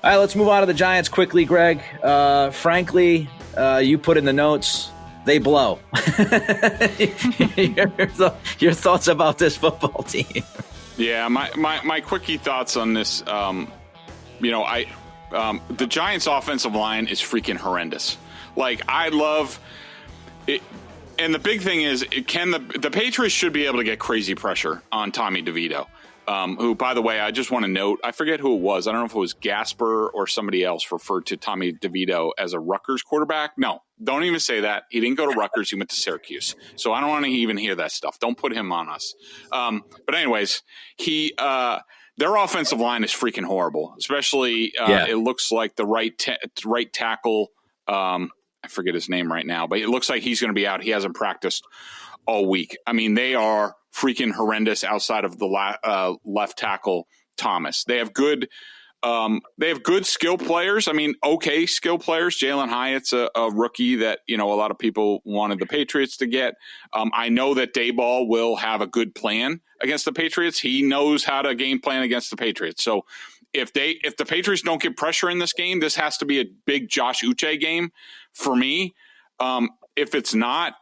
All right, let's move on to the Giants quickly, Greg. Frankly, you put in the notes, they blow. your thoughts about this football team? Yeah, my quickie thoughts on this. The Giants' offensive line is freaking horrendous. Like, I love it. And the big thing is, the Patriots should be able to get crazy pressure on Tommy DeVito, who, by the way, I just want to note, I forget who it was. I don't know if it was Gasper or somebody else referred to Tommy DeVito as a Rutgers quarterback. No, don't even say that. He didn't go to Rutgers. He went to Syracuse. So I don't want to even hear that stuff. Don't put him on us. But anyways, their offensive line is freaking horrible, especially It looks like the right tackle. I forget his name right now, but it looks like he's going to be out. He hasn't practiced all week. I mean, they are freaking horrendous outside of the left tackle, Thomas. They have good skill players. I mean, okay skill players. Jalen Hyatt's a rookie that, a lot of people wanted the Patriots to get. I know that Daboll will have a good plan against the Patriots. He knows how to game plan against the Patriots. So if the Patriots don't get pressure in this game, this has to be a big Josh Uche game for me. If it's not,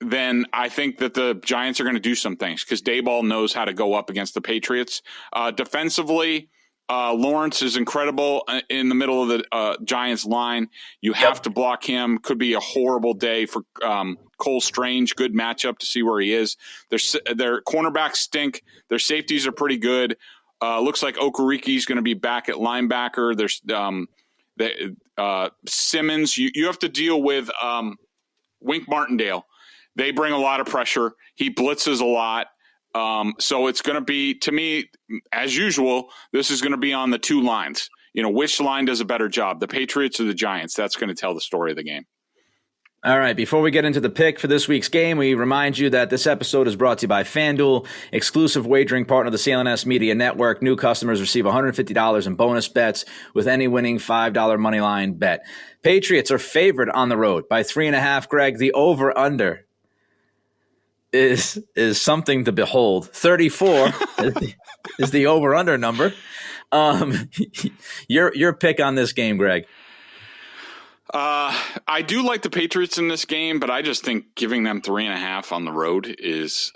then I think that the Giants are going to do some things because Daboll knows how to go up against the Patriots. Defensively, Lawrence is incredible in the middle of the Giants line. You have to block him. Could be a horrible day for Cole Strange. Good matchup to see where he is. Their cornerbacks stink. Their safeties are pretty good. Looks like Okoriki's going to be back at linebacker. There's Simmons. You have to deal with Wink Martindale. They bring a lot of pressure. He blitzes a lot. So it's going to be, to me, as usual, this is going to be on the two lines. Which line does a better job, the Patriots or the Giants? That's going to tell the story of the game. All right, before we get into the pick for this week's game, we remind you that this episode is brought to you by FanDuel, exclusive wagering partner of the CLNS Media Network. New customers receive $150 in bonus bets with any winning $5 moneyline bet. Patriots are favored on the road by 3.5. Greg, the over-under is something to behold. 34 is the over-under number. Your pick on this game, Greg. I do like the Patriots in this game, but I just think giving them 3.5 on the road is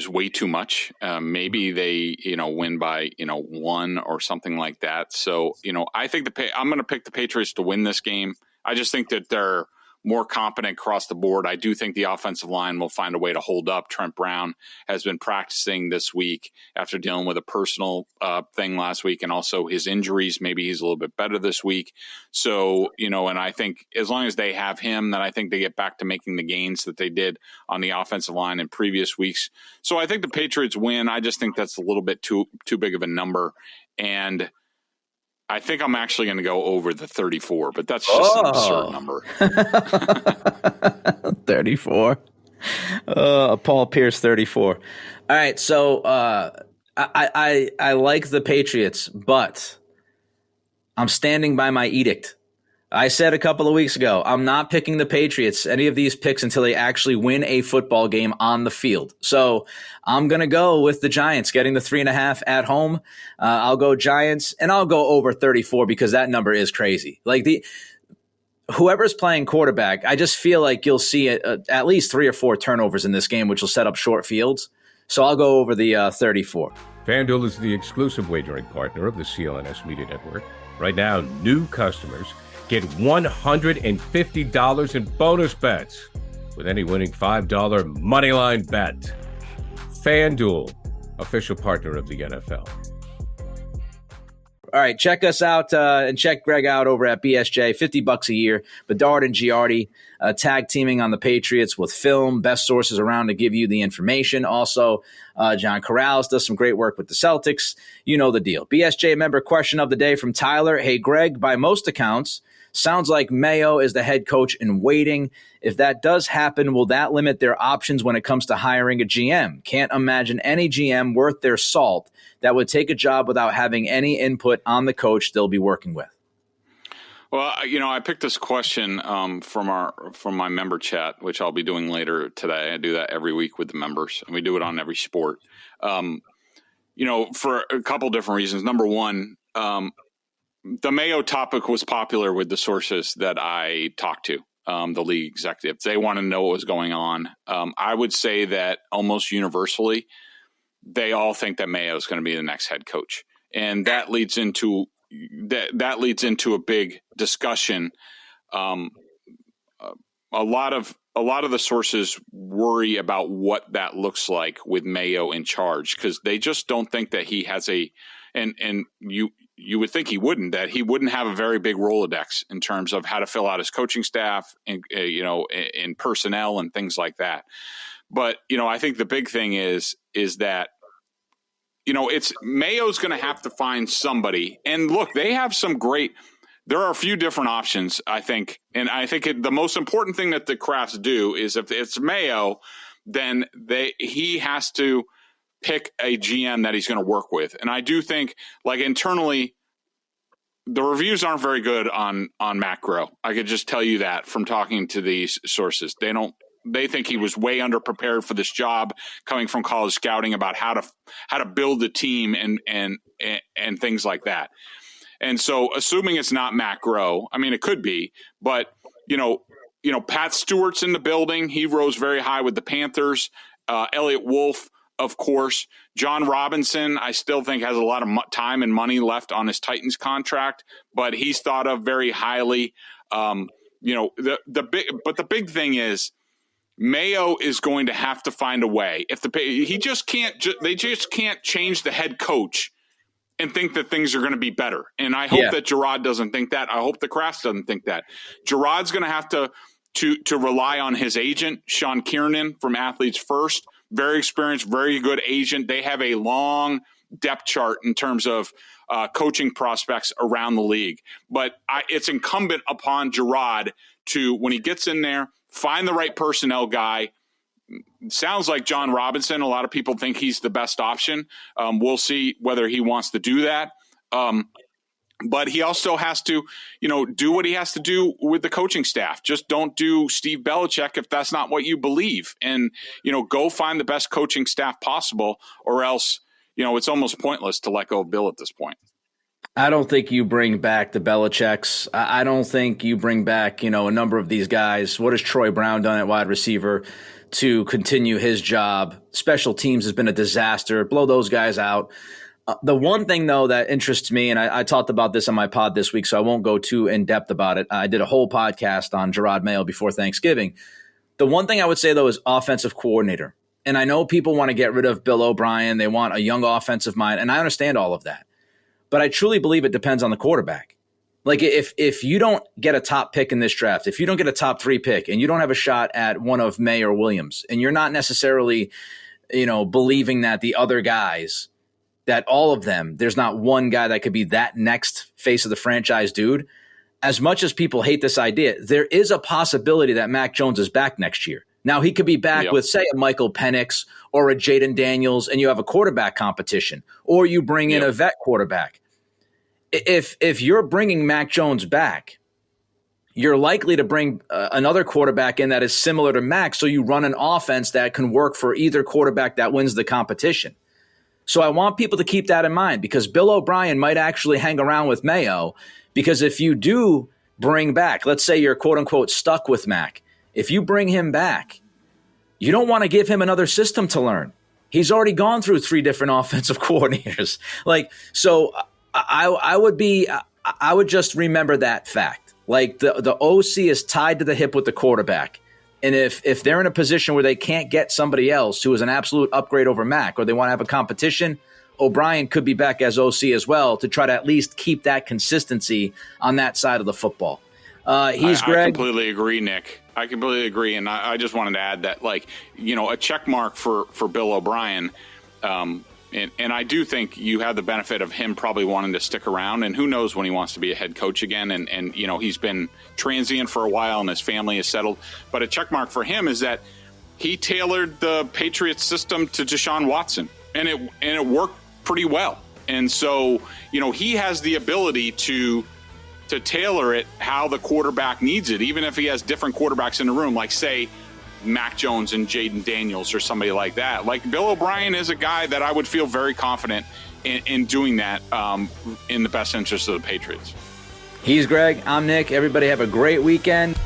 way too much. Maybe they, win by, 1 or something like that. So, I think I'm going to pick the Patriots to win this game. I just think that they're more competent across the board. I do think the offensive line will find a way to hold up. Trent Brown has been practicing this week after dealing with a personal thing last week and also his injuries. Maybe he's a little bit better this week. So, and I think as long as they have him, then I think they get back to making the gains that they did on the offensive line in previous weeks. So I think the Patriots win. I just think that's a little bit too big of a number. And I think I'm actually going to go over the 34, but that's just an absurd number. 34. Paul Pierce, 34. All right, so I like the Patriots, but I'm standing by my edict. I said a couple of weeks ago, I'm not picking the Patriots, any of these picks, until they actually win a football game on the field. So I'm going to go with the Giants getting the 3.5 at home. I'll go Giants, and I'll go over 34 because that number is crazy. Like whoever's playing quarterback, I just feel like you'll see at least 3 or 4 turnovers in this game, which will set up short fields. So I'll go over the 34. FanDuel is the exclusive wagering partner of the CLNS Media Network. Right now, new customers get $150 in bonus bets with any winning $5 moneyline bet. FanDuel, official partner of the NFL. All right, check us out and check Greg out over at BSJ, $50 a year. Bedard and Giardi tag teaming on the Patriots with film, best sources around to give you the information. Also, John Corrales does some great work with the Celtics. You know the deal. BSJ member question of the day from Tyler. Hey, Greg, by most accounts, sounds like Mayo is the head coach in waiting. If that does happen, will that limit their options when it comes to hiring a GM? Can't imagine any GM worth their salt that would take a job without having any input on the coach they'll be working with. Well, I picked this question from my member chat, which I'll be doing later today. I do that every week with the members, and we do it on every sport. For a couple different reasons. Number one, the Mayo topic was popular with the sources that I talked to, the league executives. They want to know what was going on. I would say that almost universally, they all think that Mayo is going to be the next head coach, and that leads into a big discussion. A lot of the sources worry about what that looks like with Mayo in charge, because they just don't think that he has and you would think he wouldn't have a very big Rolodex in terms of how to fill out his coaching staff and in personnel and things like that. But I think the big thing is that it's Mayo's going to have to find somebody. And look, they have some great. There are a few different options, I think. And I think the most important thing that the Crafts do is if it's Mayo, then he has to pick a GM that he's going to work with. And I do think, like, internally, the reviews aren't very good on Matt Groh. I could just tell you that from talking to these sources. They think he was way underprepared for this job, coming from college scouting, about how to build a team and things like that. And so, assuming it's not Matt Groh, I mean, it could be, but Pat Stewart's in the building. He rose very high with the Panthers. Elliot Wolf, of course. John Robinson, I still think has a lot of time and money left on his Titans contract, but he's thought of very highly. The big thing is Mayo is going to have to find a way. They just can't change the head coach and think that things are going to be better. And I hope that Gerard doesn't think that. I hope the Crafts doesn't think that. Gerard's going to have to rely on his agent, Sean Kiernan from Athletes First. Very experienced, very good agent. They have a long depth chart in terms of coaching prospects around the league. But it's incumbent upon Gerard to, when he gets in there, find the right personnel guy. Sounds like John Robinson. A lot of people think he's the best option. We'll see whether he wants to do that. But he also has to, do what he has to do with the coaching staff. Just don't do Steve Belichick if that's not what you believe. And, go find the best coaching staff possible, or else, it's almost pointless to let go of Bill at this point. I don't think you bring back the Belichicks. I don't think you bring back, a number of these guys. What has Troy Brown done at wide receiver to continue his job? Special teams has been a disaster. Blow those guys out. The one thing, though, that interests me, and I talked about this on my pod this week, so I won't go too in-depth about it. I did a whole podcast on Gerard Mayo before Thanksgiving. The one thing I would say, though, is offensive coordinator. And I know people want to get rid of Bill O'Brien. They want a young offensive mind, and I understand all of that. But I truly believe it depends on the quarterback. Like, if you don't get a top pick in this draft, if you don't get a top 3 pick, and you don't have a shot at one of May or Williams, and you're not necessarily, believing that the other guys, that all of them, there's not one guy that could be that next face of the franchise dude. As much as people hate this idea, there is a possibility that Mac Jones is back next year. Now, he could be back with, say, a Michael Penix or a Jaden Daniels, and you have a quarterback competition, or you bring in a vet quarterback. If you're bringing Mac Jones back, you're likely to bring another quarterback in that is similar to Mac, so you run an offense that can work for either quarterback that wins the competition. So I want people to keep that in mind, because Bill O'Brien might actually hang around with Mayo, because if you do bring back, let's say you're quote-unquote stuck with Mac, if you bring him back, you don't want to give him another system to learn. He's already gone through 3 different offensive coordinators. So I would just remember that fact. Like, the OC is tied to the hip with the quarterback. And if they're in a position where they can't get somebody else who is an absolute upgrade over Mac, or they want to have a competition, O'Brien could be back as OC as well to try to at least keep that consistency on that side of the football. I completely agree, Nick. I completely agree. And I just wanted to add that, a check mark for Bill O'Brien. And I do think you have the benefit of him probably wanting to stick around, and who knows when he wants to be a head coach again. And he's been transient for a while and his family is settled. But a check mark for him is that he tailored the Patriots system to Deshaun Watson, and it worked pretty well. And so, he has the ability to tailor it how the quarterback needs it, even if he has different quarterbacks in the room, like, say, Mac Jones and Jaden Daniels or somebody like that. Like, Bill O'Brien is a guy that I would feel very confident in doing that in the best interest of the Patriots. He's Greg. I'm Nick. Everybody have a great weekend.